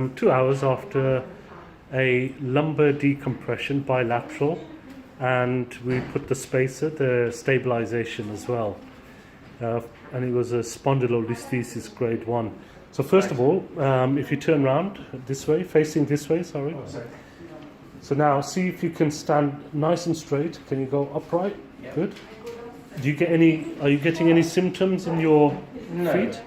2 hours after a lumbar decompression, bilateral, and we put the spacer, the stabilization as well. And it was a spondylolisthesis grade 1. So first of all, if you turn around this way, facing this way, sorry. Oh, sorry. So now see if you can stand nice and straight. Can you go upright? Yep. Good. Do you get any? Are you getting any symptoms in your feet?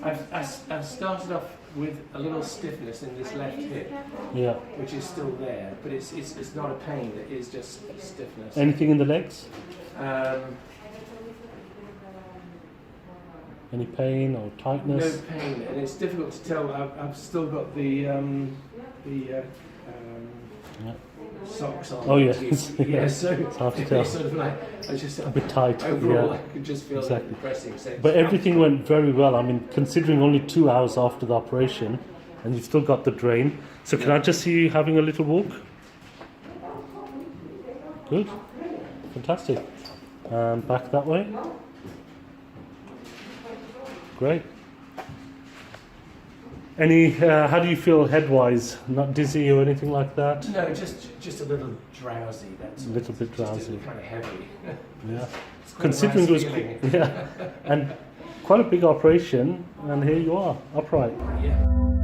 I've started off with a little stiffness in this left hip, Yeah. which is still there, but it's not a pain. It is just stiffness. Anything in the legs? Any pain or tightness? No pain, and it's difficult to tell. I've still got the socks on. Oh yes. Yeah, so it's hard to tell. it's sort of like I just A bit tight. overall. Yeah. I could just feel Exactly. it pressing. So But everything went very well. I mean, considering only 2 hours after the operation, and you've still got the drain. So can I just see you having a little walk? Good. Fantastic. Back that way. Great. Any? How do you feel head-wise? Not dizzy or anything like that? no, just a little drowsy. That's A little bit drowsy. kind of heavy. Yeah. It's quite a Considering nice it was feeling. yeah, and quite a big operation, and here you are, upright. Yeah.